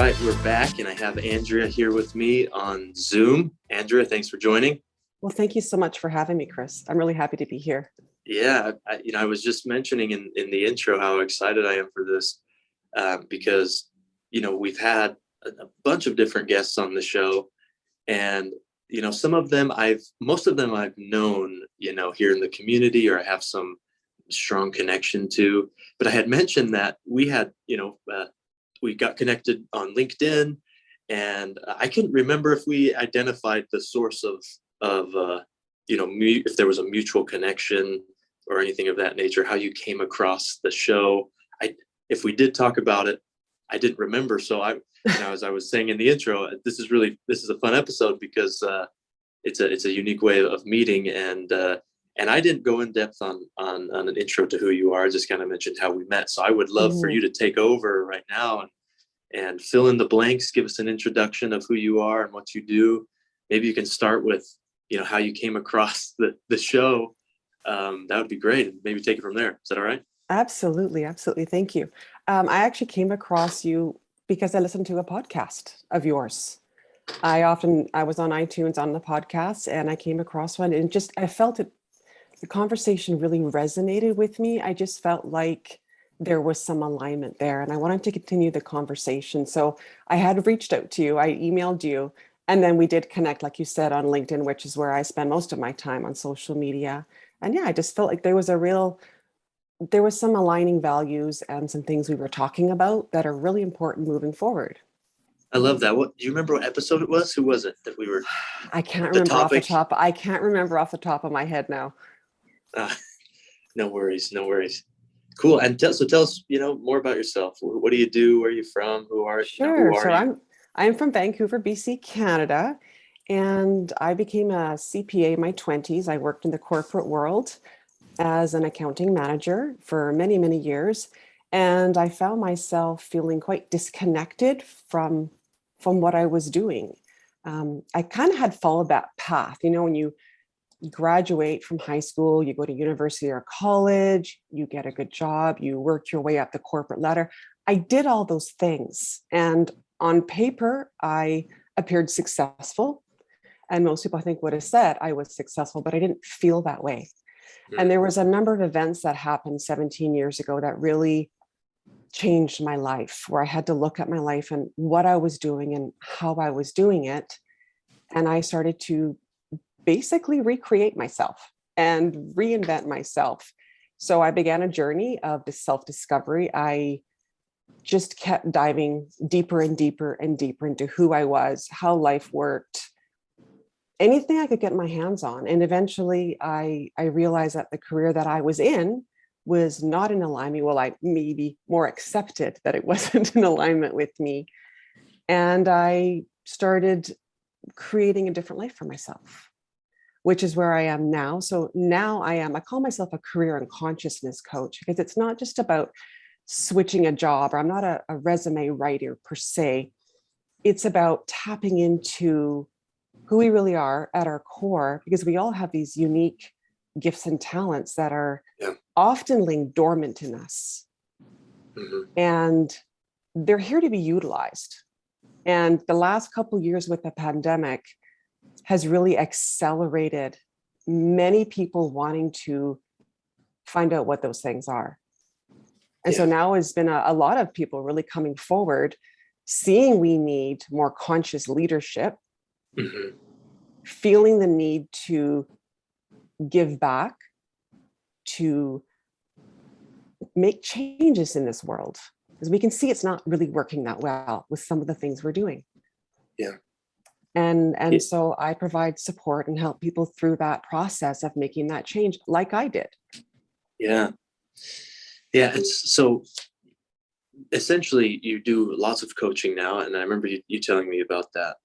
right, we're back, and I have Andrea here with me on Zoom. Andrea, thanks for joining. Well, thank you so much for having me, Chris. I'm really happy to be here. Yeah, I was just mentioning in the intro how excited I am for this because, we've had a bunch of different guests on the show, and, most of them I've known, here in the community, or I have some strong connection to. But I had mentioned that we got connected on LinkedIn, and I couldn't remember if we identified the source of if there was a mutual connection or anything of that nature, how you came across the show. If we did talk about it, I didn't remember. So as I was saying in the intro, this is a fun episode because it's a unique way of meeting, and I didn't go in depth on an intro to who you are. I just kind of mentioned how we met. So I would love for you to take over right now and fill in the blanks, give us an introduction of who you are and what you do. Maybe you can start with, how you came across the show. That would be great. And maybe take it from there. Is that all right? Absolutely. Absolutely. Thank you. I actually came across you because I listened to a podcast of yours. I was on iTunes on the podcast, and I came across one, and I felt it. The conversation really resonated with me. I just felt like there was some alignment there, and I wanted to continue the conversation. So I had reached out to you, I emailed you, and then we did connect, like you said, on LinkedIn, which is where I spend most of my time on social media. And yeah, I just felt like there was some aligning values and some things we were talking about that are really important moving forward. I love that. What do you remember? What episode it was? Who was it that we were? I can't remember off the top. I can't remember off the top of my head now. No worries. No worries. Cool. And tell us, more about yourself. What do you do? Where are you from? Who are you? Sure. Who are you? I'm from Vancouver, BC, Canada, and I became a CPA in my 20s. I worked in the corporate world as an accounting manager for many, many years, and I found myself feeling quite disconnected from what I was doing. I kind of had followed that path. When you graduate from high school, you go to university or college, you get a good job, you work your way up the corporate ladder. I did all those things. And on paper, I appeared successful. And most people, I think, would have said I was successful, but I didn't feel that way. And there was a number of events that happened 17 years ago that really changed my life, where I had to look at my life and what I was doing and how I was doing it. And I started to basically recreate myself and reinvent myself. So I began a journey of self-discovery. I just kept diving deeper and deeper and deeper into who I was, how life worked, anything I could get my hands on. And eventually I realized that the career that I was in was not in alignment. Well, I maybe more accepted that it wasn't in alignment with me. And I started creating a different life for myself, which is where I am now. So now I call myself a career and consciousness coach, because it's not just about switching a job, or I'm not a resume writer per se. It's about tapping into who we really are at our core, because we all have these unique gifts and talents that are often laying dormant in us. And they're here to be utilized. And the last couple of years with the pandemic has really accelerated many people wanting to find out what those things are. And so now has been a lot of people really coming forward, seeing we need more conscious leadership, feeling the need to give back, to make changes in this world, because we can see it's not really working that well with some of the things we're doing. And so I provide support and help people through that process of making that change, like I did. It's so essentially you do lots of coaching now, and I remember you telling me about that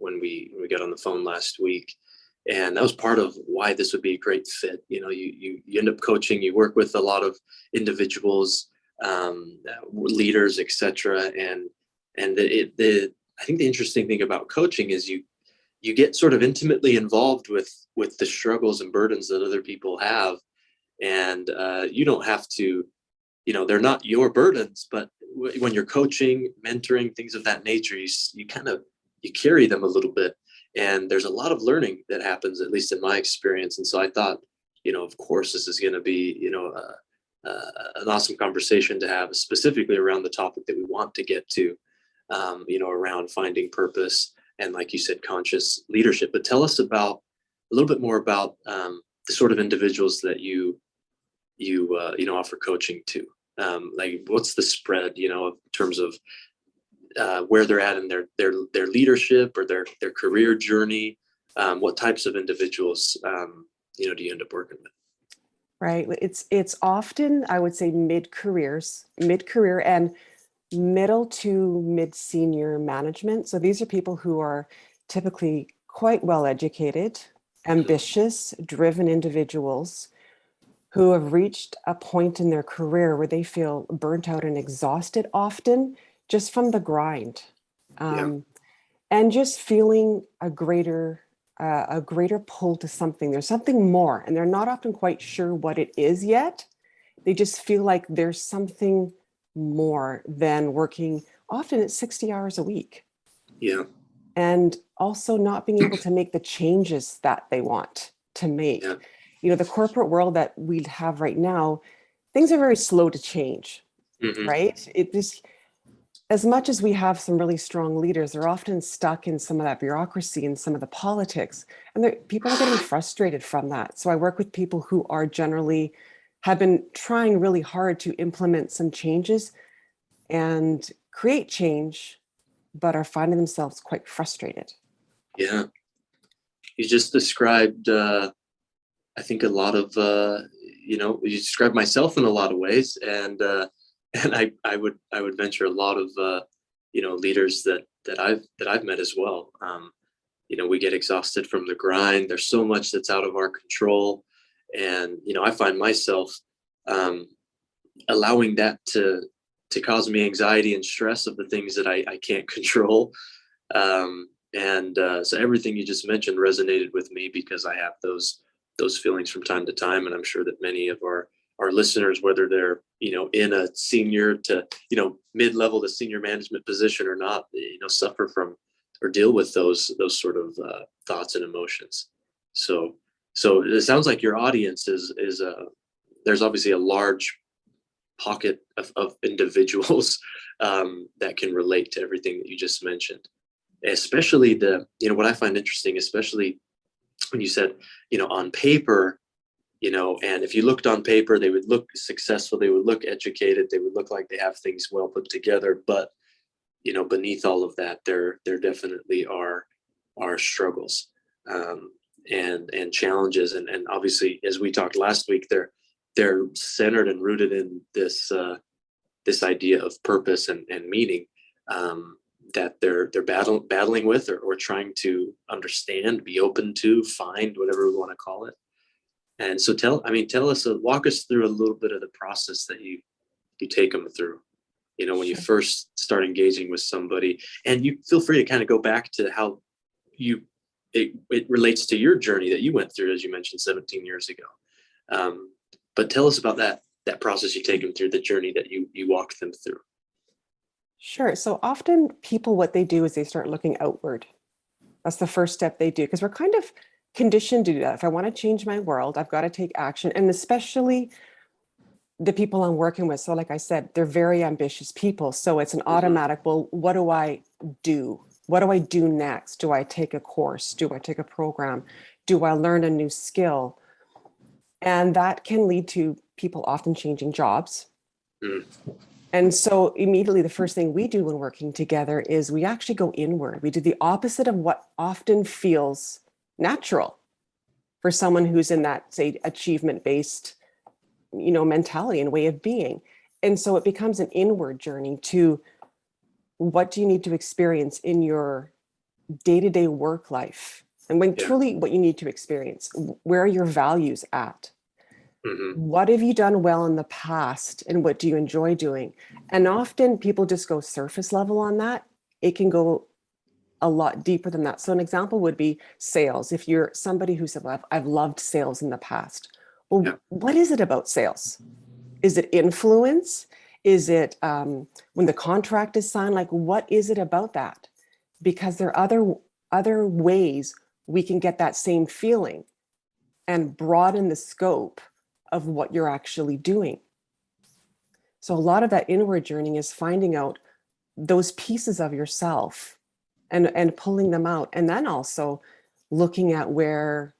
when we got on the phone last week, and that was part of why this would be a great fit. You end up coaching, you work with a lot of individuals, leaders, etc. And I think the interesting thing about coaching is you get sort of intimately involved with the struggles and burdens that other people have, and you don't have to they're not your burdens, but when you're coaching, mentoring, things of that nature, you kind of, you carry them a little bit. And there's a lot of learning that happens, at least in my experience. And so I thought, of course, this is going to be, an awesome conversation to have, specifically around the topic that we want to get to, around finding purpose and, like you said, conscious leadership. But tell us about a little bit more about the sort of individuals that you offer coaching to. Like, what's the spread, in terms of where they're at in their leadership or their career journey? What types of individuals, do you end up working with? Right. It's often, I would say, mid-career and middle to mid-senior management. So these are people who are typically quite well educated, ambitious, driven individuals who have reached a point in their career where they feel burnt out and exhausted, often just from the grind, Yeah. and just feeling a greater pull to something. There's something more, and they're not often quite sure what it is yet. They just feel like there's something more than working. Often it's 60 hours a week, Yeah. and also not being able to make the changes that they want to Yeah. make. The corporate world that we have right now, things are very slow to change, Hmm. right? It just, as much as we have some really strong leaders, they're often stuck in some of that bureaucracy and some of the politics, and people are getting frustrated from that. So I work with people who are generally have been trying really hard to implement some changes and create change, but are finding themselves quite frustrated. Yeah. You just described, I think, a lot of, you described myself in a lot of ways, and and I would venture a lot of, leaders that I've met as well. We get exhausted from the grind. There's so much that's out of our control, and I find myself um, allowing that to cause me anxiety and stress of the things that I can't control. And So everything you just mentioned resonated with me, because I have those feelings from time to time, and I'm sure that many of our listeners, whether they're in a senior to mid-level to senior management position or not, suffer from or deal with those sort of thoughts and emotions. So so it sounds like your audience is there's obviously a large pocket of individuals that can relate to everything that you just mentioned, especially what I find interesting, especially when you said, on paper, and if you looked on paper, they would look successful, they would look educated, they would look like they have things well put together. But beneath all of that, there definitely are struggles, and challenges, and obviously, as we talked last week, they're centered and rooted in this idea of purpose and meaning, that they're battling with, or trying to understand, be open to, find, whatever we want to call it. And so tell us, walk us through a little bit of the process that you take them through, when you Sure. first start engaging with somebody. And you feel free to kind of go back to how it relates to your journey that you went through, as you mentioned, 17 years ago. But tell us about that process you take them through, the journey that you walked them through. Sure. So often people, what they do is they start looking outward. That's the first step they do, because we're kind of conditioned to do that. If I want to change my world, I've got to take action. And especially the people I'm working with. So like I said, they're very ambitious people. So it's an Hmm. automatic, well, what do I do? What do I do next? Do I take a course? Do I take a program? Do I learn a new skill? And that can lead to people often changing jobs. Mm. And so immediately the first thing we do when working together is we actually go inward. We do the opposite of what often feels natural for someone who's in that, say, achievement based, mentality and way of being. And so it becomes an inward journey to what do you need to experience in your day-to-day work life? And when Yeah. truly what you need to experience, where are your values at? Hmm. What have you done well in the past and what do you enjoy doing? And often people just go surface level on that. It can go a lot deeper than that. So an example would be sales. If you're somebody who said, well, I've loved sales in the past. Well, Yeah. what is it about sales? Is it influence? Is it when the contract is signed? Like, what is it about that? Because there are other ways we can get that same feeling and broaden the scope of what you're actually doing. So a lot of that inward journey is finding out those pieces of yourself and pulling them out, and then also looking at where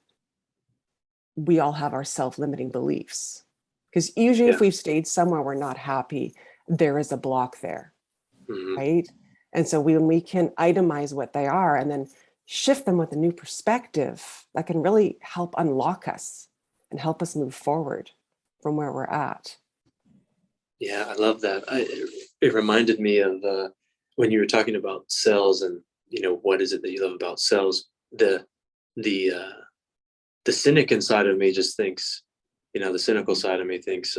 we all have our self-limiting beliefs, because usually if Yeah. we've stayed somewhere we're not happy, there is a block there, Hmm. right? And so when we can itemize what they are and then shift them with a new perspective, that can really help unlock us and help us move forward from where we're at. Yeah, I love that. It reminded me of when you were talking about cells and what is it that you love about cells. The the cynic inside of me just thinks, the cynical side of me thinks,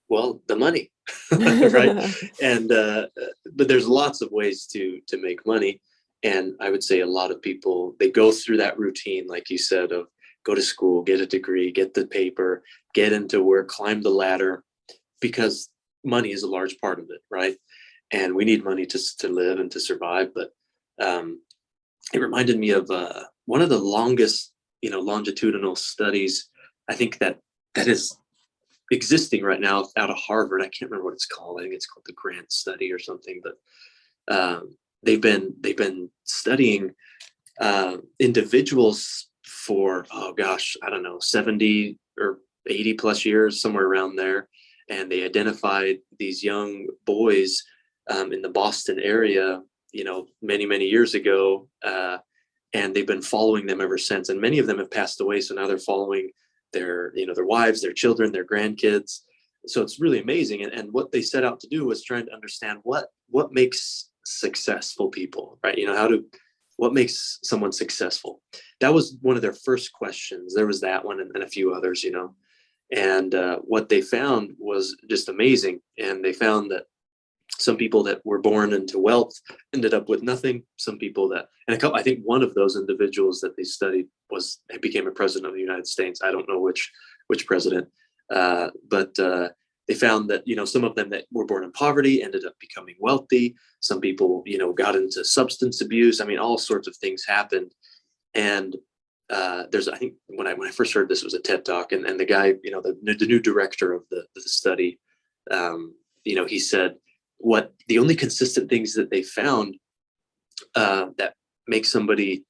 well, the money, right? And but there's lots of ways to make money, and I would say a lot of people, they go through that routine, like you said, of go to school, get a degree, get the paper, get into work, climb the ladder, because money is a large part of it, right? And we need money to live and to survive. But um, it reminded me of one of the longest, longitudinal studies, I think that is existing right now out of Harvard. I can't remember what it's called. I think it's called the Grant Study or something. But they've been studying individuals for, oh gosh, I don't know, 70 or 80 plus years, somewhere around there. And they identified these young boys in the Boston area, many, many years ago. And they've been following them ever since. And many of them have passed away. So now they're following their wives, their children, their grandkids. So it's really amazing. And what they set out to do was trying to understand what makes successful people, right? What makes someone successful? That was one of their first questions. There was that one and a few others, and what they found was just amazing. And they found that some people that were born into wealth ended up with nothing. Some people I think one of those individuals that they studied became a president of the United States. I don't know which president, but they found that some of them that were born in poverty ended up becoming wealthy. Some people got into substance abuse. I mean, all sorts of things happened. And I think when I first heard this was a TED talk, and the guy, the new director of the study, he said what the only consistent things that they found that make somebody,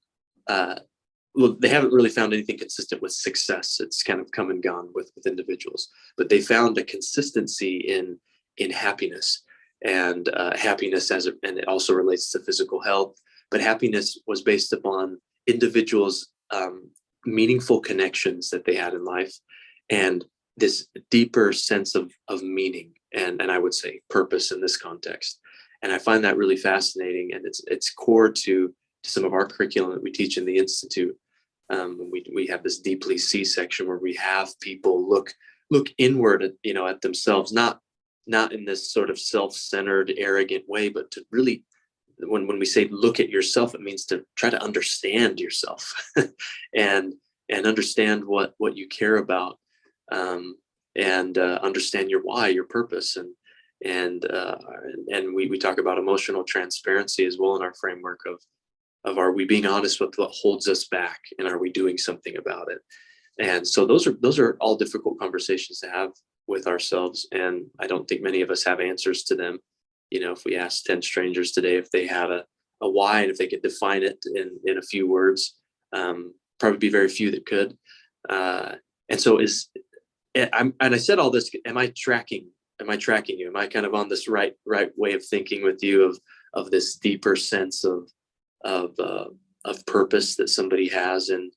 well, they haven't really found anything consistent with success. It's kind of come and gone with individuals, but they found a consistency in happiness, and happiness and it also relates to physical health. But happiness was based upon individuals' meaningful connections that they had in life, and this deeper sense of meaning, and I would say purpose in this context. And I find that really fascinating, and it's core to some of our curriculum that we teach in the institute. We have this deeply see section where we have people look inward at themselves, not in this sort of self-centered, arrogant way, but to really, when we say look at yourself, it means to try to understand yourself and understand what you care about, and understand your why, your purpose, and we talk about emotional transparency as well in our framework of are we being honest with what holds us back, and are we doing something about it? And so those are all difficult conversations to have with ourselves, and I don't think many of us have answers to them. If we asked 10 strangers today if they had a why, and if they could define it in a few words, probably be very few that could. And so and I said all this, am I tracking you? Am I kind of on this right way of thinking with you of this deeper sense of purpose that somebody has in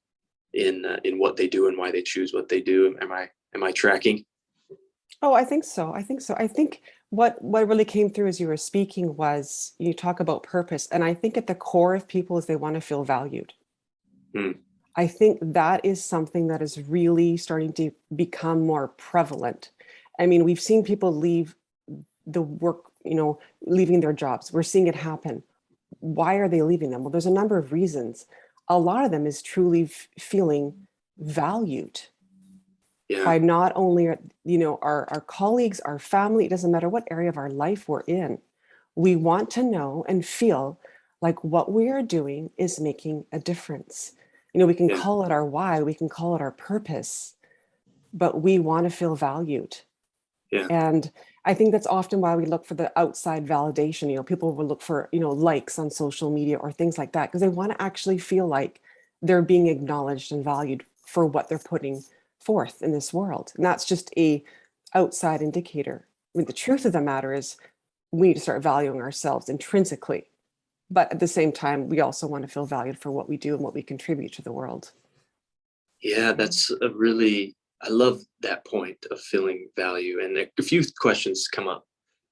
what they do and why they choose what they do? Am I tracking? Oh, I think so. I think what really came through as you were speaking was you talk about purpose. And I think at the core of people is they want to feel valued. Hmm. I think that is something that is really starting to become more prevalent. I mean, we've seen people leave the work, leaving their jobs. We're seeing it happen. Why are they leaving them? Well, there's a number of reasons. A lot of them is truly feeling valued. Yeah. by not only our colleagues, our family, it doesn't matter what area of our life we're in. We want to know and feel like what we are doing is making a difference. We can Yeah. call it our why, we can call it our purpose, but we want to feel valued. Yeah. And I think that's often why we look for the outside validation. People will look for, likes on social media or things like that, because they want to actually feel like they're being acknowledged and valued for what they're putting forth in this world. And that's just a outside indicator. I mean, the truth of the matter is we need to start valuing ourselves intrinsically. But at the same time, we also want to feel valued for what we do and what we contribute to the world. Yeah, that's a really, I love that point of feeling value. And a few questions come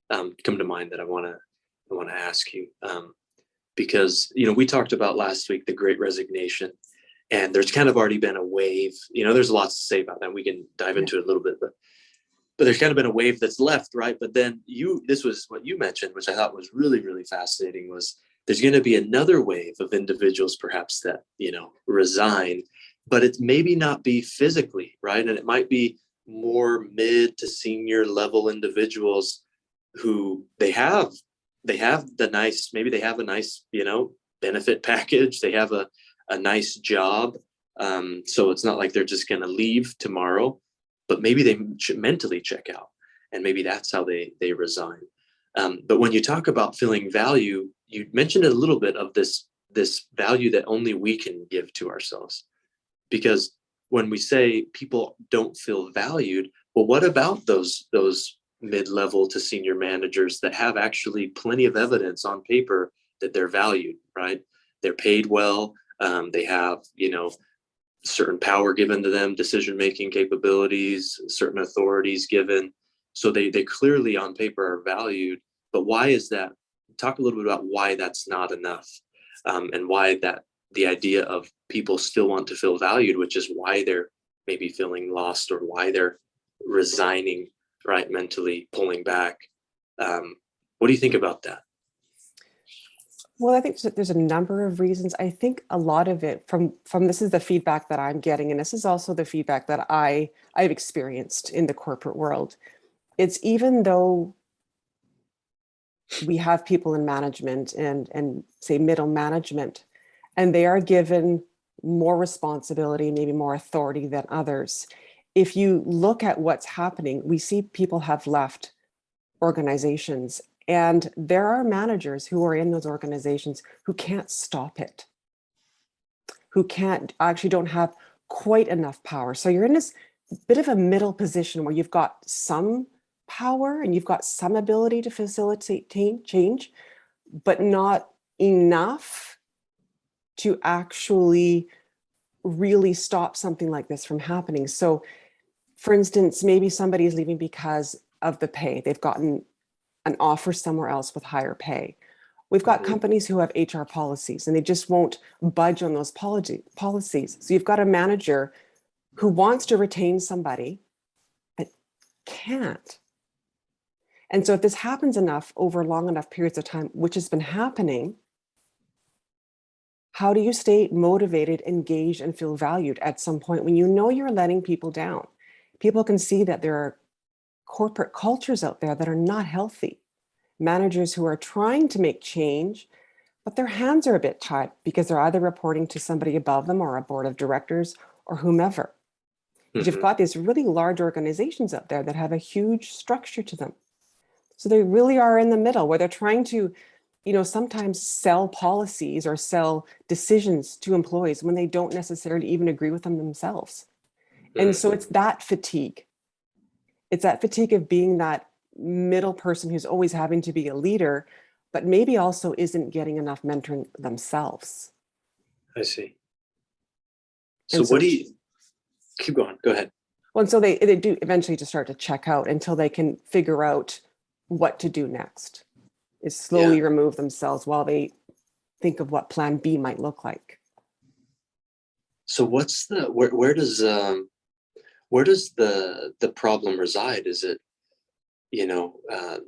to mind that I want to ask you. Because, we talked about last week, the Great Resignation, and there's kind of already been a wave, there's lots to say about that. We can dive Yeah. into it a little bit, but there's kind of been a wave that's left, right? But then this was what you mentioned, which I thought was really, really fascinating, was there's going to be another wave of individuals perhaps that, resign, but it's maybe not be physically, right? And it might be more mid to senior level individuals who they have the nice, maybe they have a nice, benefit package. They have a nice job. So it's not like they're just going to leave tomorrow, but maybe they should mentally check out, and maybe that's how they resign. But when you talk about feeling value, you mentioned a little bit of this value that only we can give to ourselves. Because when we say people don't feel valued, well, what about those mid-level to senior managers that have actually plenty of evidence on paper that they're valued, right? They're paid well. They have, certain power given to them, decision-making capabilities, certain authorities given. So they clearly on paper are valued. But why is that? Talk a little bit about why that's not enough, and why that the idea of people still want to feel valued, which is why they're maybe feeling lost or why they're resigning, right? Mentally pulling back. What do you think about that? Well, I think there's a number of reasons. I think a lot of it from this is the feedback that I'm getting, and this is also the feedback that I've experienced in the corporate world. It's even though we have people in management and say middle management, and they are given more responsibility, maybe more authority than others. If you look at what's happening, we see people have left organizations, and there are managers who are in those organizations who can't stop it, who can't actually don't have quite enough power. So you're in this bit of a middle position where you've got some power and you've got some ability to facilitate change, but not enough to actually really stop something like this from happening. So, for instance, maybe somebody is leaving because of the pay. They've gotten an offer somewhere else with higher pay. We've got Mhm. companies who have HR policies and they just won't budge on those policies. So you've got a manager who wants to retain somebody but can't. And so if this happens enough over long enough periods of time, which has been happening, how do you stay motivated, engaged, and feel valued at some point when you know you're letting people down? People can see that there are corporate cultures out there that are not healthy. Managers who are trying to make change, but their hands are a bit tied because they're either reporting to somebody above them or a board of directors or whomever. Because you've Mhm. got these really large organizations out there that have a huge structure to them. So they really are in the middle where they're trying to, sometimes sell policies or sell decisions to employees when they don't necessarily even agree with them themselves. And Mm. so it's that fatigue. It's that fatigue of being that middle person who's always having to be a leader, but maybe also isn't getting enough mentoring themselves. I see. So And so what do you keep going? Go ahead. well, and so they do eventually just start to check out until they can figure out what to do next, is Yeah. slowly remove themselves while they think of what plan B might look like. So where does the problem reside? Is it,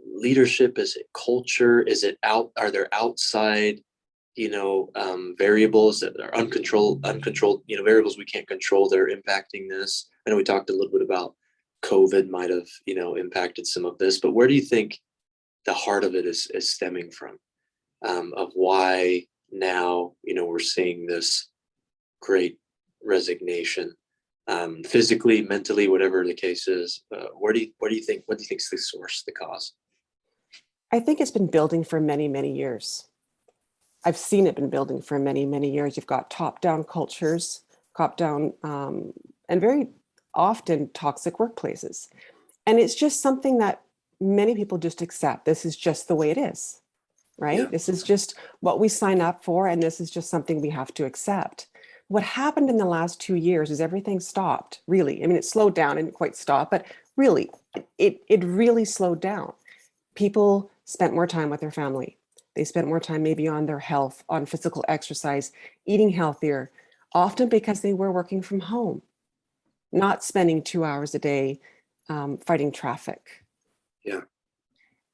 leadership? Is it culture? Is it are there outside, variables that are uncontrolled, variables we can't control that are impacting this? I know we talked a little bit about COVID might have, impacted some of this, but where do you think the heart of it is stemming from, of why now, we're seeing this great resignation, physically, mentally, whatever the case is. What do you think? What do you think is the source, the cause? I think it's been building for many, many years. I've seen it been building for many, many years. You've got top-down cultures, top-down, and very often toxic workplaces. And it's just something that many people just accept. This is just the way it is, Yeah, right? This is just what we sign up for, and this is just something we have to accept. What happened in the last 2 years is everything stopped, really. I mean, it slowed down, and didn't quite stop, but really, it really slowed down. People spent more time with their family. They spent more time maybe on their health, on physical exercise, eating healthier, often because they were working from home, not spending 2 hours a day fighting traffic. yeah,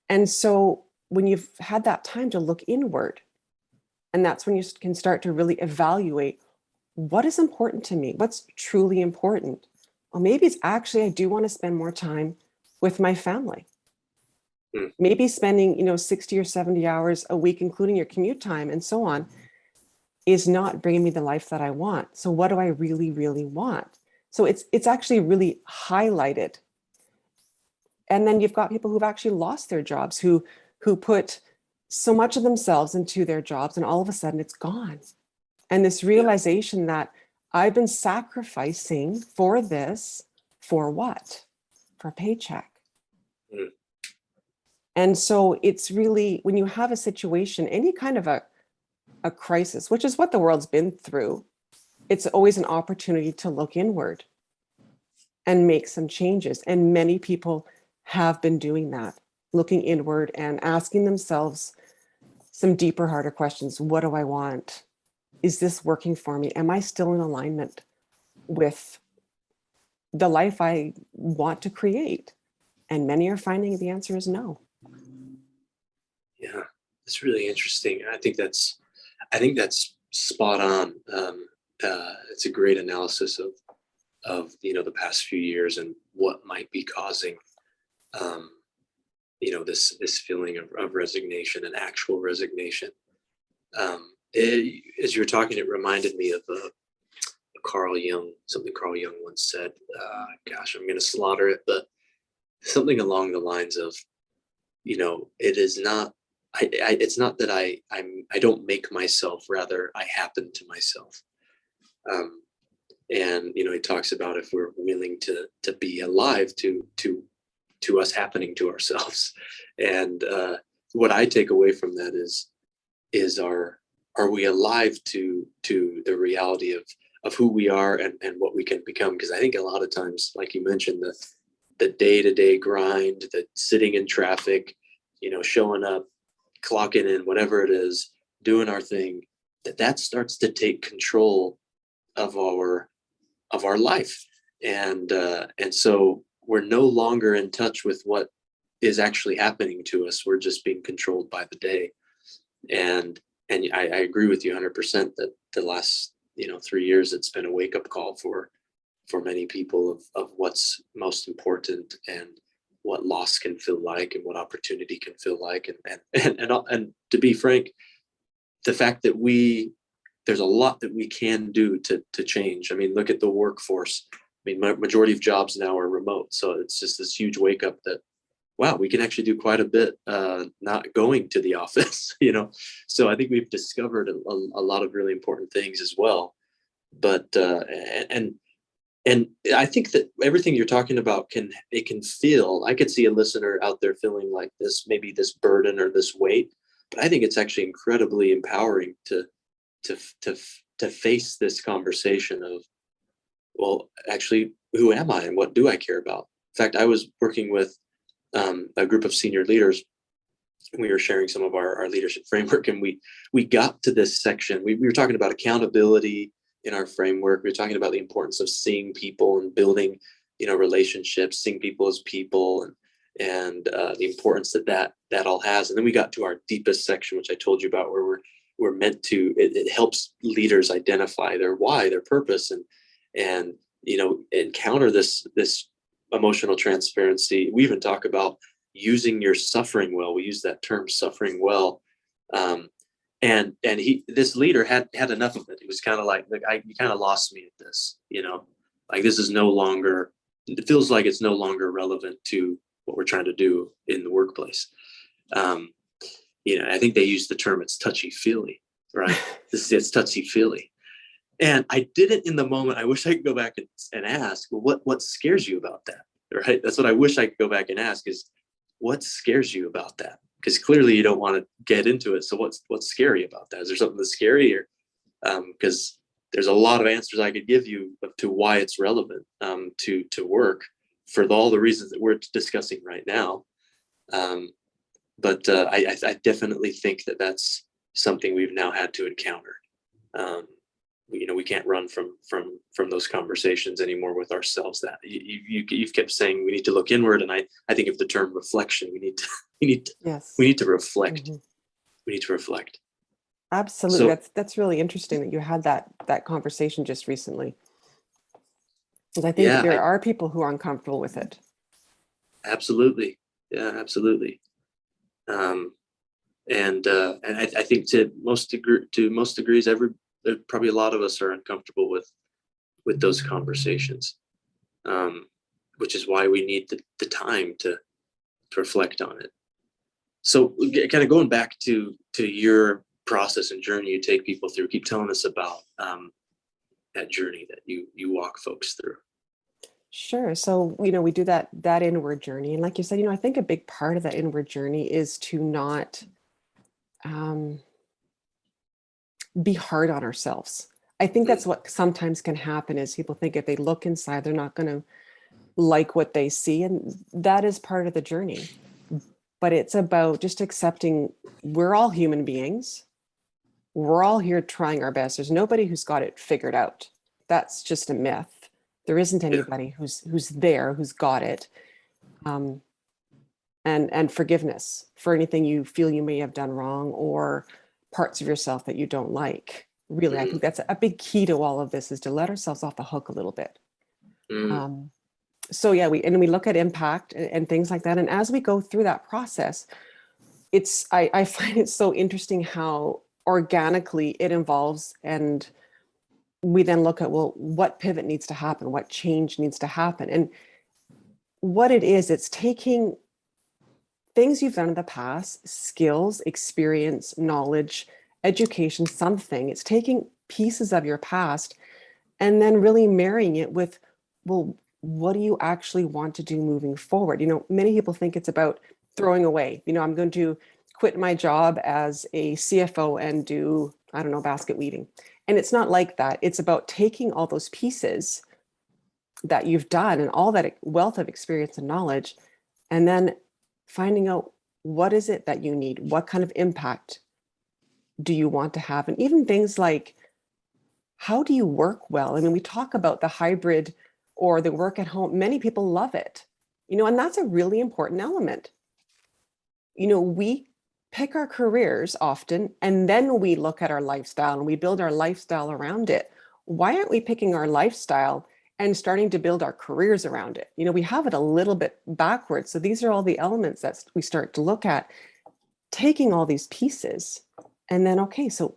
And so when you've had that time to look inward, and that's when you can start to really evaluate what is important to me, what's truly important. Well, maybe it's actually I do want to spend more time with my family. mm, Maybe spending 60 or 70 hours a week, including your commute time and so on, is not bringing me the life that I want. So what do I really, really want? So it's actually really highlighted. And then you've got people who've actually lost their jobs, who put so much of themselves into their jobs, and all of a sudden it's gone. And this yeah, realization that I've been sacrificing for this, for what? For a paycheck. mm, And so it's really, when you have a situation, any kind of a crisis, which is what the world's been through, it's always an opportunity to look inward and make some changes. And many people have been doing that, looking inward and asking themselves some deeper, harder questions. What do I want? Is this working for me? Am I still in alignment with the life I want to create? And many are finding the answer is no. yeah. It's really interesting. I think that's spot on. It's a great analysis of the past few years and what might be causing um, this feeling of resignation and actual resignation. As you were talking, it reminded me of Carl Jung, something Carl Jung once said. Gosh, I'm going to slaughter it, but something along the lines of, it is not. It's not that I don't make myself, rather I happen to myself. Um, and he talks about if we're willing to be alive to us happening to ourselves. And what I take away from that is are we alive to the reality of who we are and what we can become? Because I think a lot of times, like you mentioned, the day-to-day grind, the sitting in traffic, showing up, clocking in, whatever it is, doing our thing, that starts to take control of our life. And so we're no longer in touch with what is actually happening to us. We're just being controlled by the day. And I agree with you 100% that the last 3 years, it's been a wake up call for many people of what's most important and what loss can feel like and what opportunity can feel like. And to be frank, the fact that there's a lot that we can do to change. I mean, look at the workforce. I mean, majority of jobs now are remote. So it's just this huge wake up that, wow, we can actually do quite a bit not going to the office, So I think we've discovered a lot of really important things as well. But and I think that everything you're talking about can feel, I could see a listener out there feeling like maybe this burden or this weight, but I think it's actually incredibly empowering to to to face this conversation of, well, actually, who am I and what do I care about? In fact, I was working with a group of senior leaders. And we were sharing some of our leadership framework, and we got to this section. We were talking about accountability in our framework. We were talking about the importance of seeing people and building, relationships, seeing people as people, and the importance that all has. And then we got to our deepest section, which I told you about, where we're meant to. It helps leaders identify their why, their purpose, and encounter this emotional transparency. We even talk about using your suffering well. We use that term, suffering well. And this leader had enough of it. It was kind of like you kind of lost me at this, like this is no longer, it feels like it's no longer relevant to what we're trying to do in the workplace. I think they use the term, it's touchy feely, right? It's touchy feely. And I didn't in the moment. I wish I could go back and ask, well, what scares you about that? Right? That's what I wish I could go back and ask is, what scares you about that? Because clearly you don't want to get into it. So what's scary about that? Is there something that's scary? Or because there's a lot of answers I could give you to why it's relevant to work for all the reasons that we're discussing right now. But I definitely think that that's something we've now had to encounter. We can't run from those conversations anymore with ourselves. That you've kept saying we need to look inward, and I think of the term reflection. Yes. We need to reflect. Mm-hmm. We need to reflect. Absolutely. So, That's really interesting that you had that conversation just recently. Because I think yeah, there are people who are uncomfortable with it. absolutely. Yeah, absolutely. And I think to most degrees, probably a lot of us are uncomfortable with those conversations, which is why we need the time to reflect on it. So, kind of going back to your process and journey you take people through, keep telling us about that journey that you walk folks through. Sure. So, we do that inward journey. And like you said, I think a big part of that inward journey is to not be hard on ourselves. I think that's what sometimes can happen is people think if they look inside, they're not going to like what they see. And that is part of the journey. But it's about just accepting we're all human beings. We're all here trying our best. There's nobody who's got it figured out. That's just a myth. There isn't Yeah. anybody who's there, who's got it. And forgiveness for anything you feel you may have done wrong or parts of yourself that you don't like. Really, I think that's a big key to all of this is to let ourselves off the hook a little bit. So yeah, we look at impact and things like that. And as we go through that process, I find it so interesting how organically it evolves, and we then look at, well, what pivot needs to happen, what change needs to happen. And what it is, it's taking things you've done in the past, skills, experience, knowledge, education, something. It's taking pieces of your past and then really marrying it with, well, what do you actually want to do moving forward? Many people think it's about throwing away. I'm going to quit my job as a CFO and do, I don't know, basket weaving. And it's not like that. It's about taking all those pieces that you've done and all that wealth of experience and knowledge, and then finding out what is it that you need? What kind of impact do you want to have? And even things like, how do you work well? I mean, we talk about the hybrid or the work at home. Many people love it, and that's a really important element. We pick our careers often, and then we look at our lifestyle and we build our lifestyle around it. Why aren't we picking our lifestyle and starting to build our careers around it? We have it a little bit backwards. So these are all the elements that we start to look at, taking all these pieces, and then, okay, so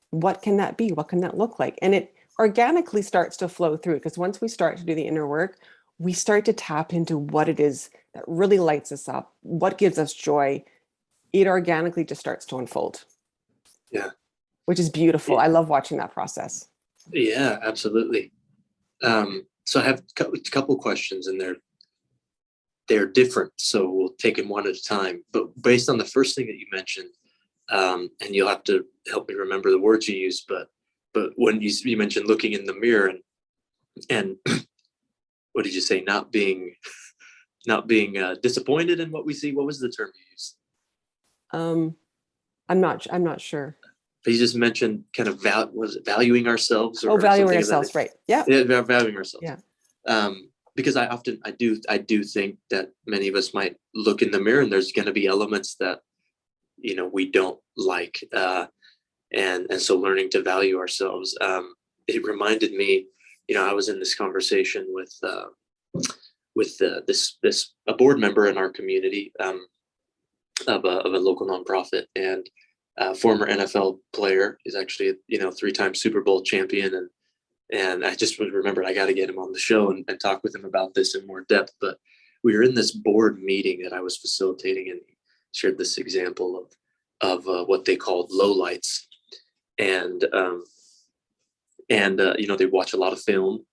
what can that be? What can that look like? And it organically starts to flow through, because once we start to do the inner work, we start to tap into what it is that really lights us up, what gives us joy. It organically just starts to unfold. Yeah. Which is beautiful. I love watching that process. Yeah, absolutely. So I have a couple questions, and they're different. So we'll take them one at a time. But based on the first thing that you mentioned, and you'll have to help me remember the words you used, but when you mentioned looking in the mirror and what did you say? Not being disappointed in what we see. What was the term you used? I'm not sure. But you just mentioned kind of was it valuing ourselves or valuing something ourselves, right? Yeah, valuing ourselves. Yeah. Because I do think that many of us might look in the mirror and there's going to be elements that we don't like, and so learning to value ourselves. It reminded me I was in this conversation with this a board member in our community, of a local nonprofit, and former NFL player. Is actually, 3-time Super Bowl champion, and I just remembered I got to get him on the show and talk with him about this in more depth. But we were in this board meeting that I was facilitating, and he shared this example of what they called lowlights, and they watch a lot of film,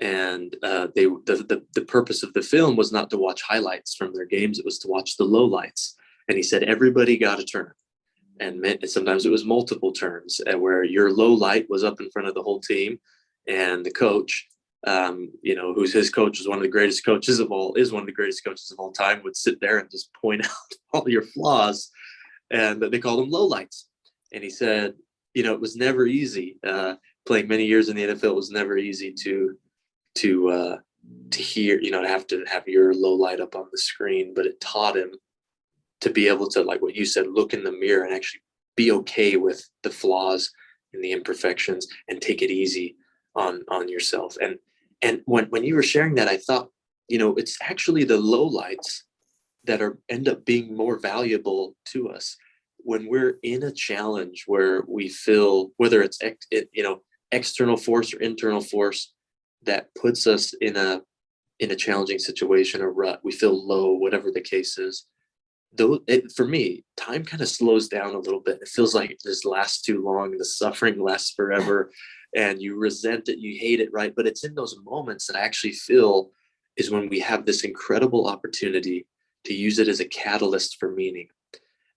and the purpose of the film was not to watch highlights from their games; it was to watch the lowlights. And he said everybody got a turn, and sometimes it was multiple turns, where your low light was up in front of the whole team, and the coach, who's his coach, is one of the greatest coaches of all time, would sit there and just point out all your flaws, and they called them lowlights. And he said, it was never easy. Playing many years in the NFL, it was never easy to hear, to have your low light up on the screen, but it taught him to be able to, like what you said, look in the mirror and actually be okay with the flaws and the imperfections, and take it easy on yourself. And when you were sharing that, I thought, it's actually the lowlights that end up being more valuable to us when we're in a challenge where we feel, whether it's external force or internal force that puts us in a challenging situation or rut. We feel low, whatever the case is. Though for me, time kind of slows down a little bit. It feels like this lasts too long. The suffering lasts forever, and you resent it, you hate it, right? But it's in those moments that I actually feel is when we have this incredible opportunity to use it as a catalyst for meaning.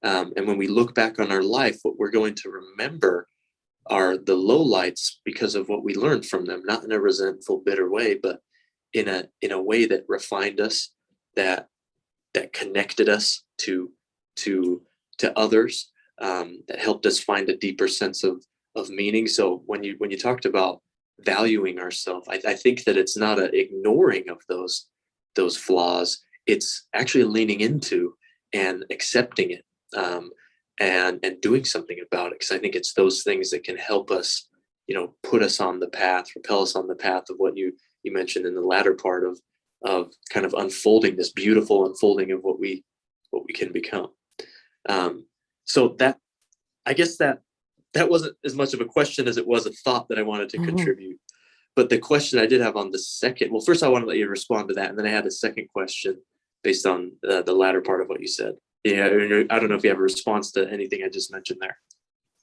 And when we look back on our life, what we're going to remember are the lowlights because of what we learned from them, not in a resentful, bitter way, but in a way that refined us, that connected us to others, that helped us find a deeper sense of meaning. So when you talked about valuing ourselves, I think that it's not an ignoring of those flaws. It's actually leaning into and accepting it, and doing something about it. Because I think it's those things that can help us, put us on the path, propel us on the path of what you mentioned in the latter part of kind of unfolding, this beautiful unfolding of what we can become. So that, I guess that wasn't as much of a question as it was a thought that I wanted to contribute. But the question I did have on the second, well, first I want to let you respond to that, and then I had a second question based on the latter part of what you said. Yeah, I don't know if you have a response to anything I just mentioned there.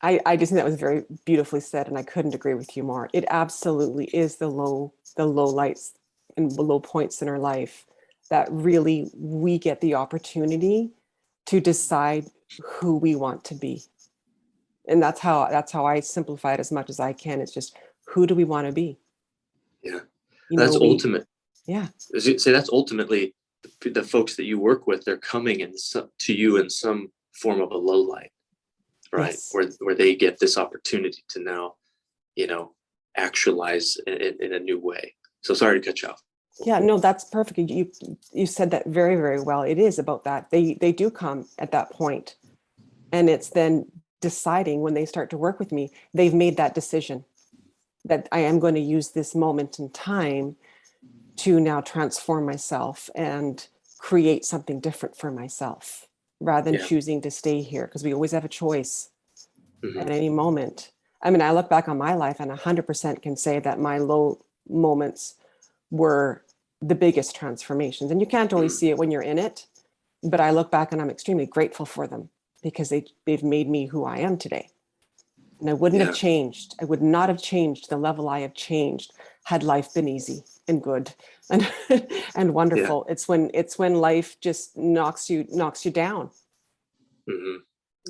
I just think that was very beautifully said, and I couldn't agree with you more. It absolutely is the low lights and low points in our life that really we get the opportunity to decide who we want to be. And that's how I simplify it as much as I can. It's just, who do we want to be? Yeah, that's ultimate. Yeah. Say that's ultimately the folks that you work with. They're coming to you in some form of a low light, right? Yes. Where they get this opportunity to now, actualize in a new way. So sorry to cut you off. Yeah, no, that's perfect. You said that very, very well. It is about that. They do come at that point, and it's then deciding, when they start to work with me, they've made that decision that I am going to use this moment in time to now transform myself and create something different for myself, rather than choosing to stay here, because we always have a choice at any moment. I mean, I look back on my life and 100% can say that my low moments were the biggest transformations. And you can't always see it when you're in it, but I look back and I'm extremely grateful for them, because they've made me who I am today. And I wouldn't have changed. I would not have changed the level I have changed had life been easy and good and and wonderful. Yeah. It's when life just knocks you down,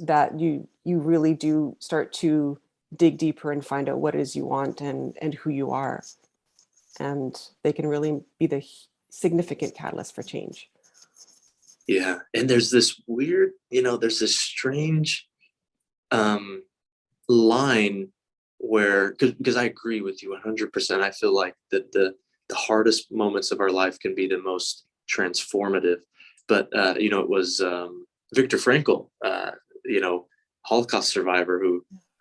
that you really do start to dig deeper and find out what it is you want and who you are. And they can really be the significant catalyst for change. Yeah. And there's this weird, there's this strange line where, because I agree with you 100%. I feel like that the hardest moments of our life can be the most transformative. But, it was Viktor Frankl, Holocaust survivor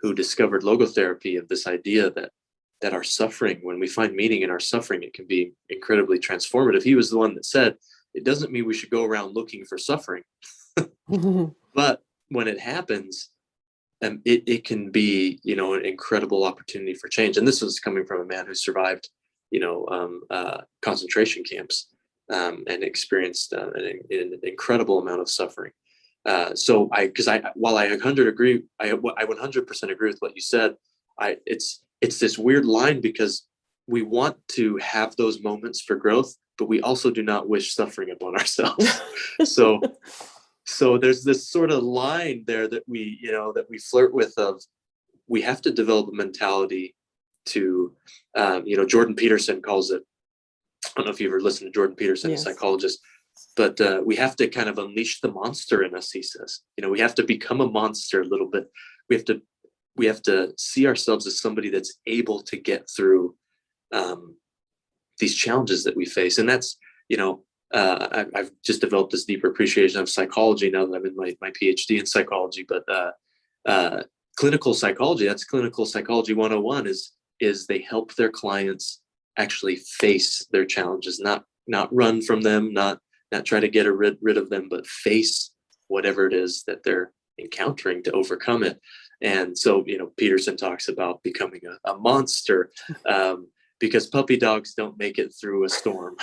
who discovered logotherapy, of this idea that our suffering, when we find meaning in our suffering, it can be incredibly transformative. He was the one that said, it doesn't mean we should go around looking for suffering, but when it happens, it can be, an incredible opportunity for change. And this was coming from a man who survived, concentration camps, and experienced an incredible amount of suffering. While I 100% agree with what you said. It's this weird line, because we want to have those moments for growth, but we also do not wish suffering upon ourselves. So there's this sort of line there that we flirt with, of we have to develop a mentality to, Jordan Peterson calls it, I don't know if you've ever listened to Jordan Peterson, Yes. a psychologist, but we have to kind of unleash the monster in us, he says. We have to become a monster a little bit. We have to see ourselves as somebody that's able to get through these challenges that we face. And that's, I've just developed this deeper appreciation of psychology now that I'm in my PhD in psychology. But clinical psychology, that's clinical psychology 101, is they help their clients actually face their challenges, not run from them, not try to get rid of them, but face whatever it is that they're encountering to overcome it. And so, Peterson talks about becoming a monster, because puppy dogs don't make it through a storm.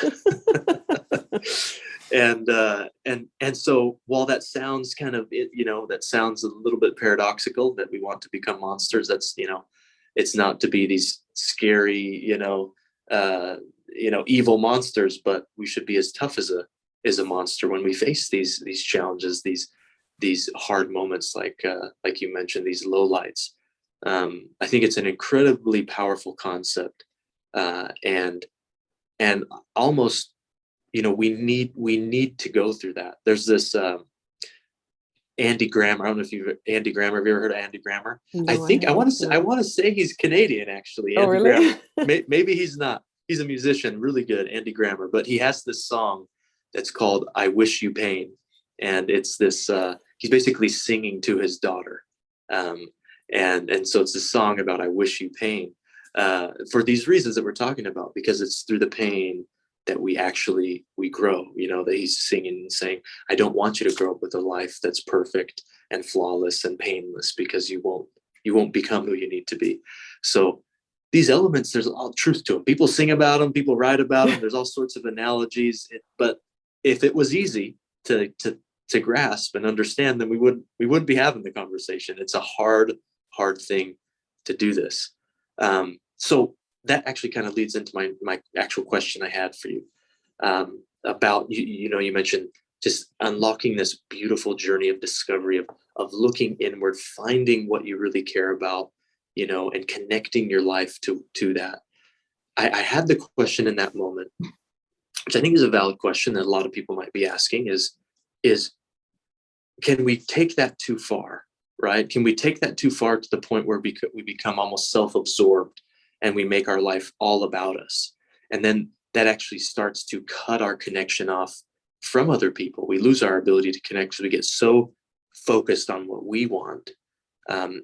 And so while that sounds that sounds a little bit paradoxical, that we want to become monsters, that's, it's not to be these scary, evil monsters, but we should be as tough as a monster when we face these challenges, these hard moments, like you mentioned, these lowlights. I think it's an incredibly powerful concept, and almost, we need to go through that. There's this Andy Grammer. I don't know if Andy Grammer. Have you ever heard of Andy Grammer? No, I think I want haven't. to say he's Canadian, actually. Oh, Andy really? Grammer. Maybe he's not. He's a musician, really good, Andy Grammer. But he has this song that's called "I Wish You Pain," and it's this. He's basically singing to his daughter, and so it's this song about "I wish you pain," for these reasons that we're talking about, because it's through the pain that we grow. That he's singing and saying, I don't want you to grow up with a life that's perfect and flawless and painless, because you won't become who you need to be. So these elements, there's all truth to them. People sing about them, people write about them. There's all sorts of analogies, but if it was easy to grasp and understand, then we wouldn't be having the conversation. It's a hard thing to do this. So that actually kind of leads into my actual question I had for you, about, you mentioned just unlocking this beautiful journey of discovery, of looking inward, finding what you really care about, and connecting your life to that. I had the question in that moment, which I think is a valid question that a lot of people might be asking, is can we take that too far, right? Can we take that too far to the point where we become almost self-absorbed, and we make our life all about us? And then that actually starts to cut our connection off from other people. We lose our ability to connect because we get so focused on what we want, and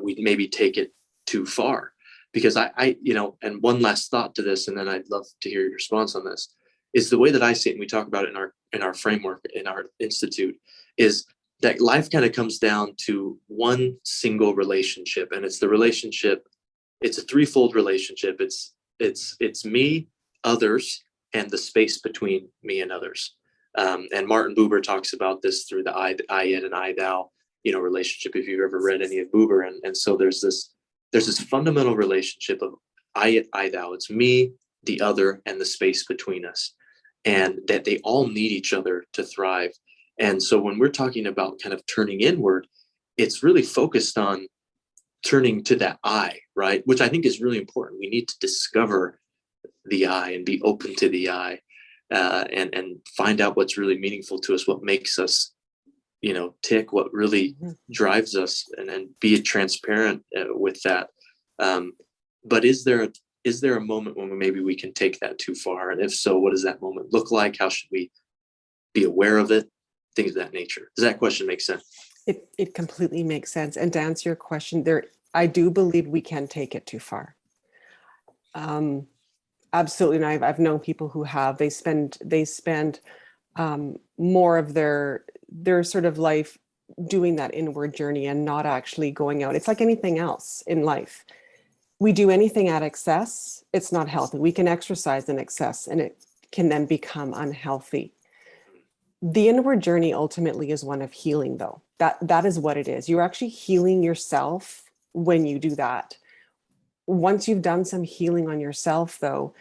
we maybe take it too far. Because and one last thought to this, and then I'd love to hear your response on this, is the way that I see it, and we talk about it in our framework, in our institute, is that life kind of comes down to one single relationship, and it's the relationship. It's a threefold relationship. It's me, others, and the space between me and others. And Martin Buber talks about this through the I it and I thou, relationship. If you've ever read any of Buber, and so there's this fundamental relationship of I it, I thou. It's me, the other, and the space between us, and that they all need each other to thrive. And so when we're talking about kind of turning inward, it's really focused on turning to that I, right? Which I think is really important. We need to discover the I and be open to the I, and find out what's really meaningful to us, what makes us, tick, what really drives us, and be transparent with that. But is there a moment when maybe we can take that too far? And if so, what does that moment look like? How should we be aware of it? Things of that nature. Does that question make sense? It completely makes sense. And to answer your question, I do believe we can take it too far. Um, Absolutely. And I've known people who have, they spend more of their sort of life doing that inward journey and not actually going out. It's like anything else in life. We do anything at excess, it's not healthy. We can exercise in excess and it can then become unhealthy. The inward journey ultimately is one of healing, though. That is what it is. You're actually healing yourself when you do that. Once you've done some healing on yourself, though,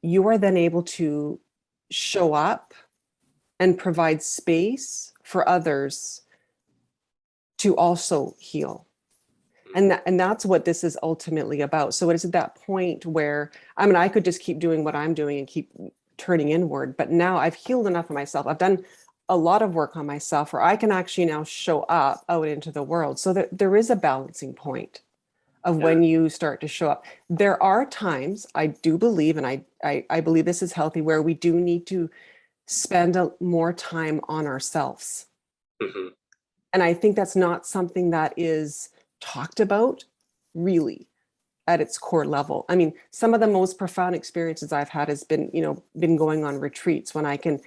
you are then able to show up and provide space for others to also heal. And that's what this is ultimately about. So it is at that point where, I mean, I could just keep doing what I'm doing and keep turning inward, but now I've healed enough of myself. I've done a lot of work on myself where I can actually now show up out into the world. So that there is a balancing point of Yeah. when you start to show up. There are times I do believe, and I believe this is healthy, where we do need to spend more time on ourselves. Hmm. And I think that's not something that is talked about really at its core level. I mean, some of the most profound experiences I've had has been going on retreats when I can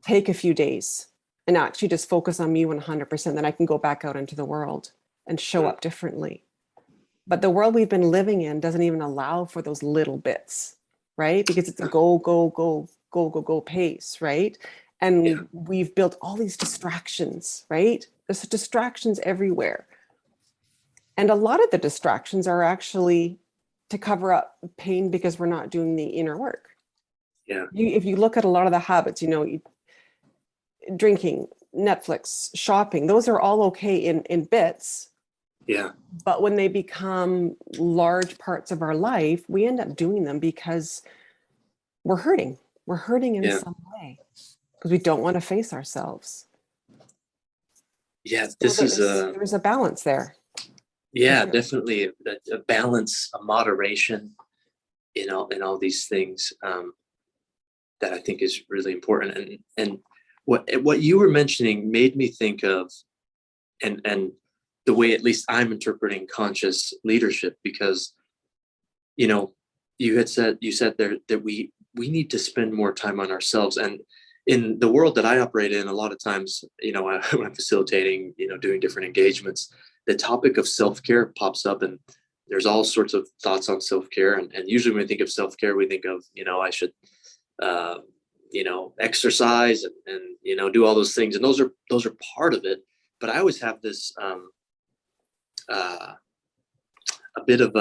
take a few days and actually just focus on me 100%. Then I can go back out into the world and show up differently. But the world we've been living in doesn't even allow for those little bits, right? Because it's a go, go, go, go, go, go pace, right? Yeah. And we've built all these distractions, right? There's distractions everywhere. And a lot of the distractions are actually to cover up pain because we're not doing the inner work. Yeah. If you look at a lot of the habits, drinking, Netflix, shopping, those are all okay in bits. Yeah. But when they become large parts of our life, we end up doing them because we're hurting. We're hurting in Yeah. some way because we don't want to face ourselves. Yeah. So This is there's a balance there for yeah, sure. definitely a balance, a moderation in all these things, that I think is really important. And what you were mentioning made me think of, and the way at least I'm interpreting conscious leadership, because you know you said there that we need to spend more time on ourselves. And in the world that I operate in, a lot of times, when I'm facilitating, doing different engagements, the topic of self-care pops up, and there's all sorts of thoughts on self-care. And usually when we think of self-care, we think of, I should uh, exercise and do all those things, and those are part of it. But I always have this uh, a bit of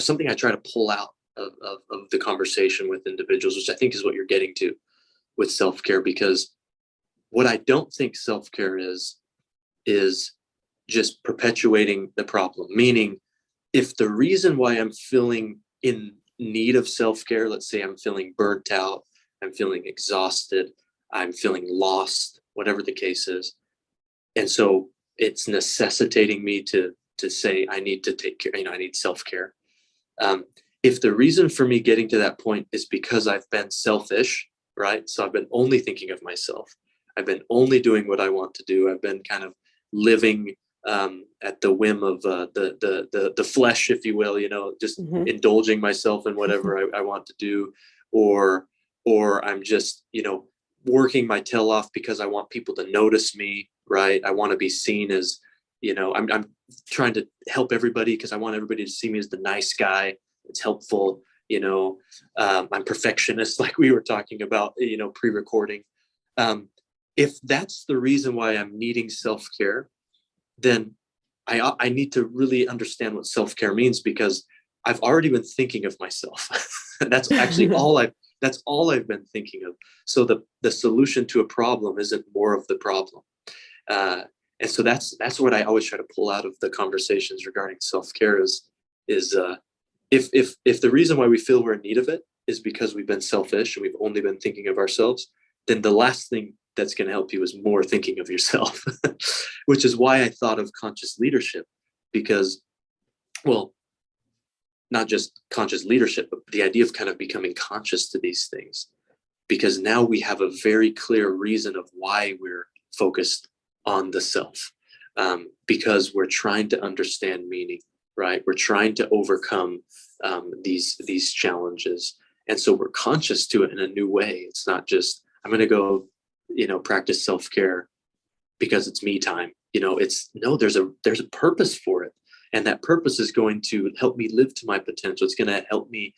something I try to pull out of the conversation with individuals, which I think is what you're getting to with self-care. Because what I don't think self-care is just perpetuating the problem. Meaning, if the reason why I'm feeling in need of self-care, let's say I'm feeling burnt out, I'm feeling exhausted, I'm feeling lost, whatever the case is, and so it's necessitating me to say I need to take care, I need self-care. um, if the reason for me getting to that point is because I've been selfish, right? So I've been only thinking of myself, I've been only doing what I want to do, I've been kind of living at the whim of the flesh, if you will, just Mhm. indulging myself in whatever I want to do, or I'm just working my tail off because I want people to notice me, right? I want to be seen as, I'm trying to help everybody because I want everybody to see me as the nice guy. It's helpful, I'm perfectionist, like we were talking about, pre-recording. If that's the reason why I'm needing self-care, then I need to really understand what self-care means, because I've already been thinking of myself. that's actually all I've that's all I've been thinking of. So the solution to a problem isn't more of the problem. Uh, and so that's what I always try to pull out of the conversations regarding self-care is if the reason why we feel we're in need of it is because we've been selfish and we've only been thinking of ourselves, then the last thing that's going to help you is more thinking of yourself. Which is why I thought of conscious leadership, because, well, not just conscious leadership, but the idea of kind of becoming conscious to these things, because now we have a very clear reason of why we're focused on the self, because we're trying to understand meaning, right? We're trying to overcome these challenges. And so we're conscious to it in a new way. It's not just, I'm going to go, practice self-care because it's me time. It's no, there's a purpose for it. And that purpose is going to help me live to my potential. It's going to help me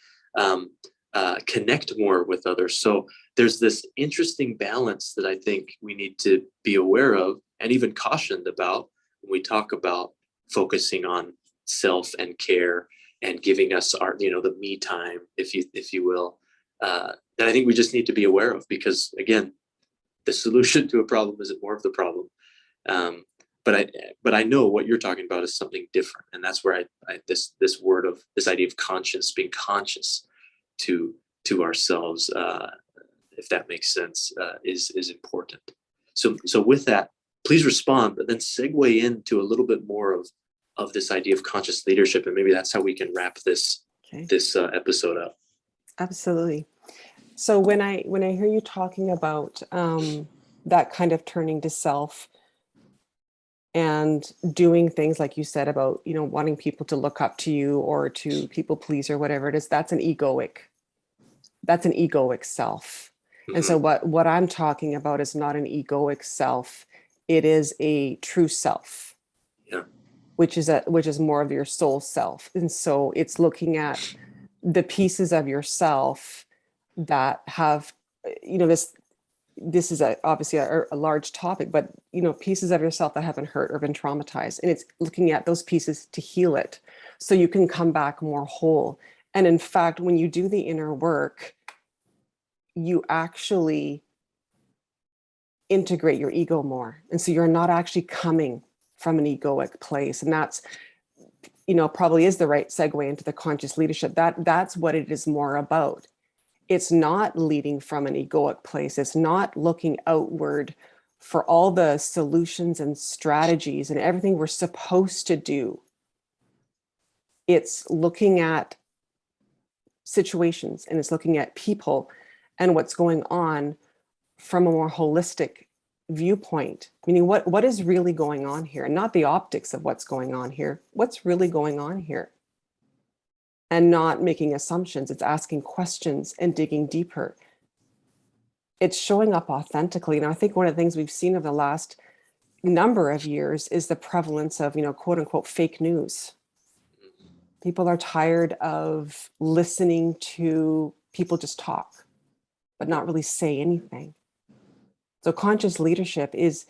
connect more with others. So there's this interesting balance that I think we need to be aware of and even cautioned about when we talk about focusing on self and care and giving us our, the me time, if you will, that I think we just need to be aware of, because again, the solution to a problem isn't more of the problem. But I know what you're talking about is something different, and that's where this idea of conscious, being conscious to ourselves, if that makes sense, is important. So with that, please respond, but then segue into a little bit more of this idea of conscious leadership, and maybe that's how we can wrap this episode up. Absolutely. So when I hear you talking about that kind of turning to self and doing things like you said about, wanting people to look up to you or to people please or whatever it is, that's an egoic self. Mm-hmm. And so what I'm talking about is not an egoic self. It is a true self. Yeah. Which is more of your soul self. And so it's looking at the pieces of yourself that have, this is obviously a large topic, but pieces of yourself that have been hurt or been traumatized, and it's looking at those pieces to heal it so you can come back more whole. And in fact, when you do the inner work, you actually integrate your ego more, and so you're not actually coming from an egoic place. And that's probably is the right segue into the conscious leadership. That's what it is more about. It's not leading from an egoic place. It's not looking outward for all the solutions and strategies and everything we're supposed to do. It's looking at situations, and it's looking at people and what's going on from a more holistic viewpoint, meaning what is really going on here, and not the optics of what's going on here, what's really going on here. And not making assumptions. It's asking questions and digging deeper. It's showing up authentically. And I think one of the things we've seen over the last number of years is the prevalence of, quote unquote, fake news. People are tired of listening to people just talk, but not really say anything. So conscious leadership is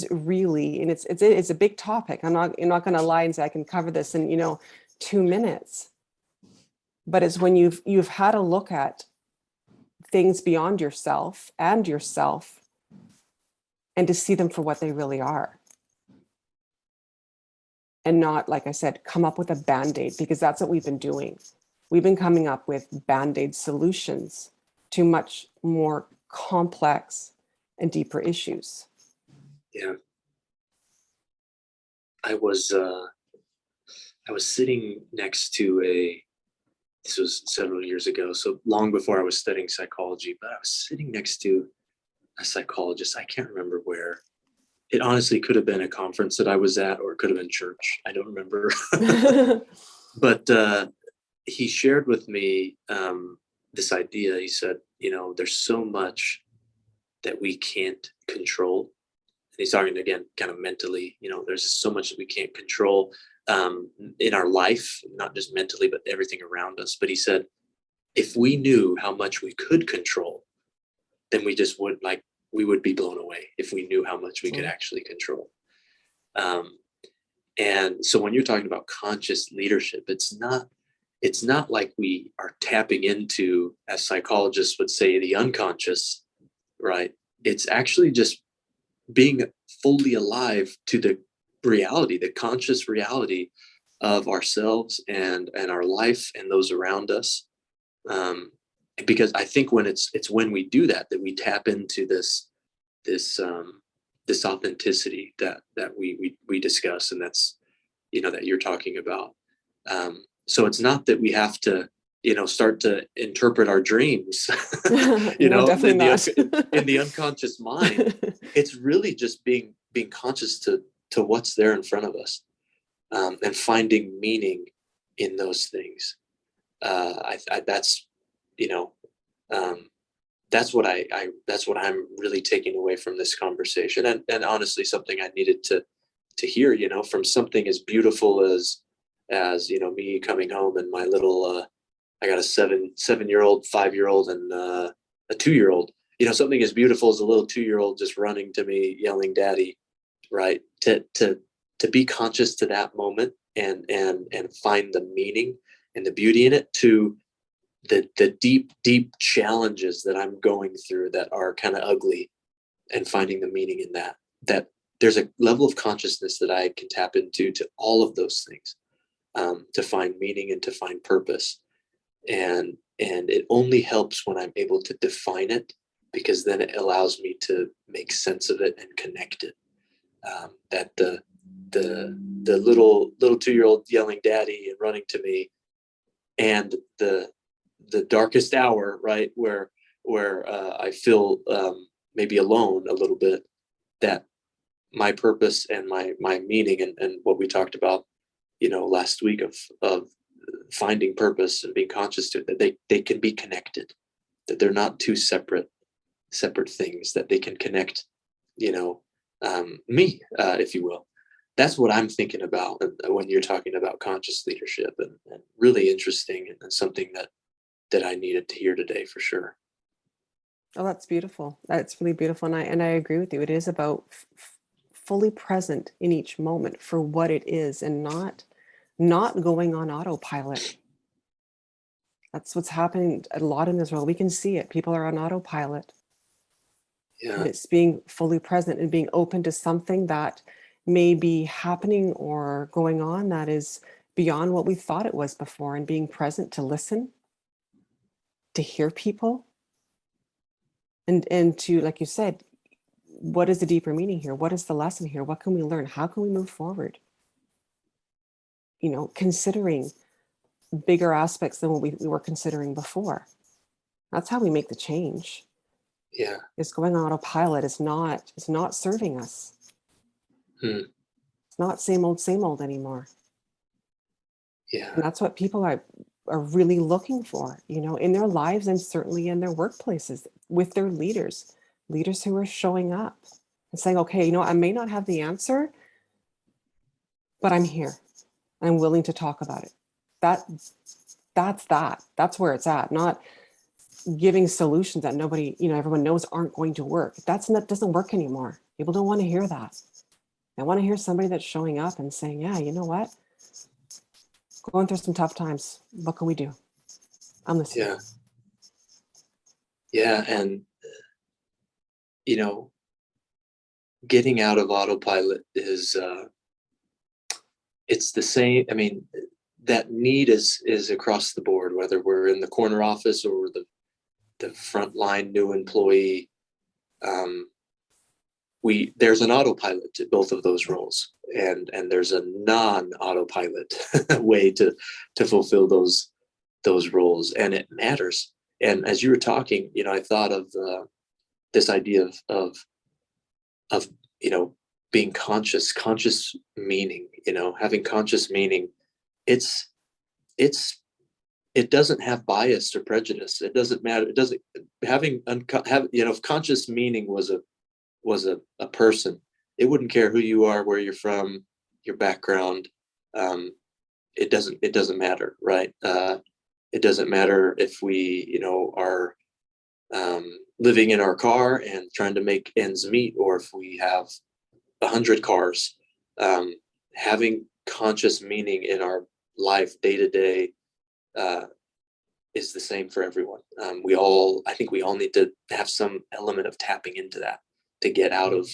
really, and it's a big topic. I'm not going to lie and say I can cover this in 2 minutes. But it's when you've had a look at things beyond yourself and to see them for what they really are. And not, like I said, come up with a Band-Aid, because that's what we've been doing. We've been coming up with Band-Aid solutions to much more complex and deeper issues. Yeah. I was sitting next to this was several years ago, so long before I was studying psychology, but I was sitting next to a psychologist. I can't remember where. It honestly could have been a conference that I was at, or it could have been church. I don't remember. But he shared with me this idea. He said, there's so much that we can't control. And he's talking again, kind of mentally, there's so much that we can't control in our life, not just mentally, but everything around us. But he said, if we knew how much we could control, then we would be blown away if we knew how much we could actually control. And so when you're talking about conscious leadership, it's not like we are tapping into, as psychologists would say, the unconscious, right? It's actually just being fully alive to the reality, the conscious reality of ourselves and our life and those around us. Because I think when it's when we do that we tap into this authenticity that we discuss, and that's that you're talking about. So it's not that we have to start to interpret our dreams No, in the unconscious mind. It's really just being conscious to what's there in front of us, and finding meaning in those things. that's, you know, um, that's what that's what I'm really taking away from this conversation. And honestly, something I needed to hear, from something as beautiful as, me coming home and my little, I got a 7-year-old, 5-year-old, and a 2-year-old, something as beautiful as a little 2-year-old just running to me, yelling, "Daddy," right? To be conscious to that moment and find the meaning and the beauty in it, to the deep challenges that I'm going through that are kind of ugly, and finding the meaning in that there's a level of consciousness that I can tap into to all of those things, to find meaning and to find purpose. And it only helps when I'm able to define it, because then it allows me to make sense of it and connect it. That the little 2-year-old yelling "Daddy" and running to me, and the darkest hour, right, where I feel, maybe alone a little bit, that my purpose and my meaning, and what we talked about, last week, of finding purpose and being conscious to it, that they can be connected, that they're not two separate things, that they can connect, me, if you will. That's what I'm thinking about when you're talking about conscious leadership, and really interesting, and something that I needed to hear today for sure. Oh, that's beautiful. That's really beautiful. And I agree with you. It is about fully present in each moment for what it is, and not going on autopilot. That's what's happening a lot in this world. We can see it. People are on autopilot. And Yeah. it's being fully present and being open to something that may be happening or going on that is beyond what we thought it was before, and being present to listen, to hear people, and to, like you said, what is the deeper meaning here? What is the lesson here? What can we learn? How can we move forward? Considering bigger aspects than what we were considering before. That's how we make the change. Yeah. Is going on autopilot is not serving us. Hmm. It's not same old anymore. Yeah. And that's what people are really looking for, in their lives, and certainly in their workplaces, with their leaders who are showing up and saying, okay, I may not have the answer, but I'm here. I'm willing to talk about it. That's where it's at. Not giving solutions that nobody, everyone knows aren't going to work. Doesn't work anymore. People don't want to hear that. They want to hear somebody that's showing up and saying, yeah, you know what? Going through some tough times. What can we do? I'm listening. Yeah. Yeah. And, getting out of autopilot is, it's the same. I mean, that need is across the board, whether we're in the corner office or the frontline new employee. Um, there's an autopilot to both of those roles, and there's a non-autopilot way to fulfill those roles, and it matters. And as you were talking, I thought of this idea of being conscious meaning, having conscious meaning. it's it's it doesn't have bias or prejudice. It doesn't matter. It doesn't have, if conscious meaning was a person, it wouldn't care who you are, where you're from, your background. um it doesn't matter, right? It doesn't matter if we, are living in our car and trying to make ends meet, or if we have 100 cars. Having conscious meaning in our life day to day, uh, is the same for everyone. I think we all need to have some element of tapping into that, to get out of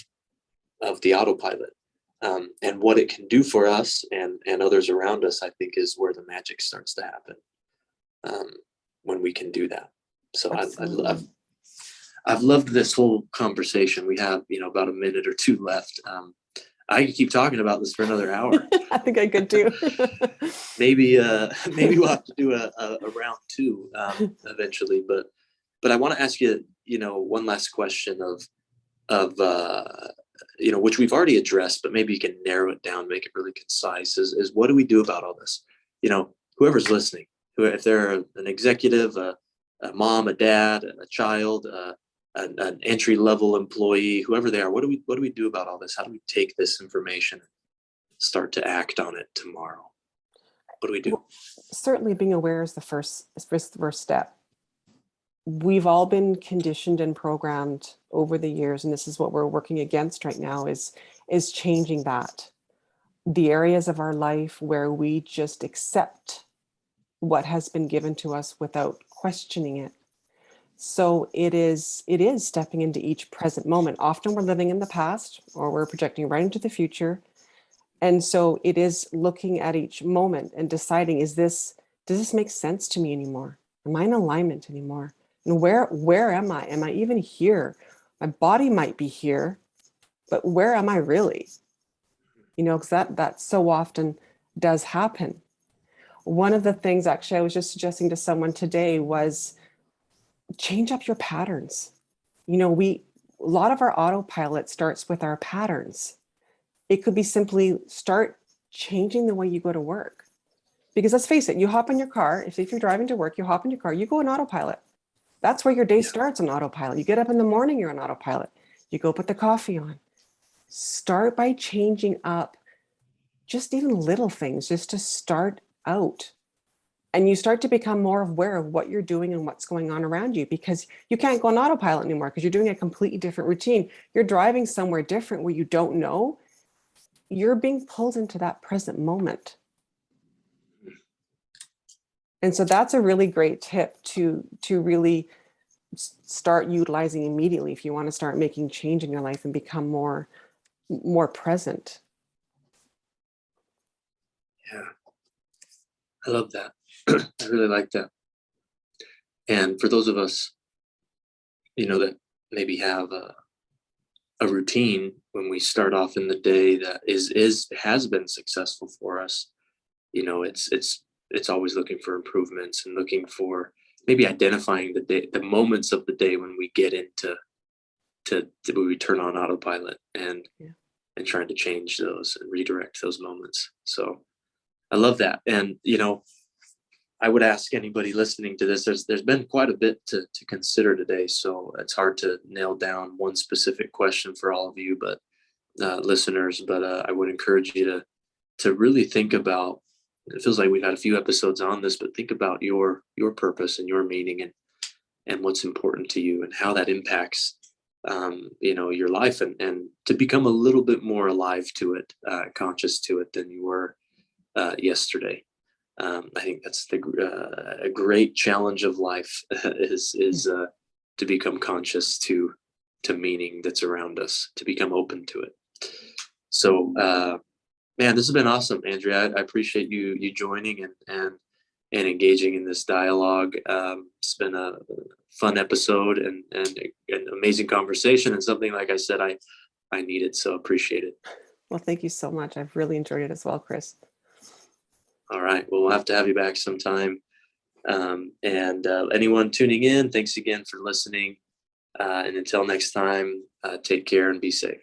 the autopilot. And what it can do for us and others around us, I think, is where the magic starts to happen, um, when we can do that. So Absolutely. I've loved this whole conversation. We have, about a minute or two left. I could keep talking about this for another hour. I think I could too. Maybe maybe we'll have to do a round two, eventually. But I want to ask you, one last question of which we've already addressed, but maybe you can narrow it down, make it really concise. Is what do we do about all this? Whoever's listening, if they're an executive, a mom, a dad, a child, an entry level employee, whoever they are, what do we do about all this? How do we take this information and start to act on it tomorrow? What do we do? Well, certainly being aware is the first step. We've all been conditioned and programmed over the years, and this is what we're working against right now is changing that. The areas of our life where we just accept what has been given to us without questioning it. So it is stepping into each present moment. Often we're living in the past or we're projecting right into the future. And so it is looking at each moment and deciding, does this make sense to me anymore? Am I in alignment anymore? And where am I? Am I even here? My body might be here, but where am I really? Because that so often does happen. One of the things actually I was just suggesting to someone today was change up your patterns. A lot of our autopilot starts with our patterns. It could be simply start changing the way you go to work. Because let's face it, you hop in your car, if you're driving to work, you hop in your car, you go on autopilot. That's where your day starts, on autopilot. You get up in the morning, you're on autopilot. You go put the coffee on. Start by changing up just even little things, just to start out. And you start to become more aware of what you're doing and what's going on around you, because you can't go on autopilot anymore because you're doing a completely different routine. You're driving somewhere different where you don't know. You're being pulled into that present moment. And so that's a really great tip to really start utilizing immediately if you want to start making change in your life and become more present. Yeah, I love that. I really like that. And for those of us, that maybe have a routine when we start off in the day that has been successful for us, it's always looking for improvements and looking for maybe identifying the moments of the day when we get into when we turn on autopilot and Yeah. and trying to change those and redirect those moments. So I love that. And I would ask anybody listening to this, there's been quite a bit to consider today, so it's hard to nail down one specific question for all of you, but listeners. But I would encourage you to really think about. It feels like we've had a few episodes on this, but think about your purpose and your meaning and what's important to you and how that impacts your life, and to become a little bit more alive to it, conscious to it than you were yesterday. I think that's a great challenge of life is to become conscious to meaning that's around us, to become open to it. So, man, this has been awesome, Andrea. I appreciate you joining and engaging in this dialogue. It's been a fun episode and an amazing conversation, and something, like I said, I needed. So appreciate it. Well, thank you so much. I've really enjoyed it as well, Chris. All right. Well, we'll have to have you back sometime. And anyone tuning in, thanks again for listening. And until next time, take care and be safe.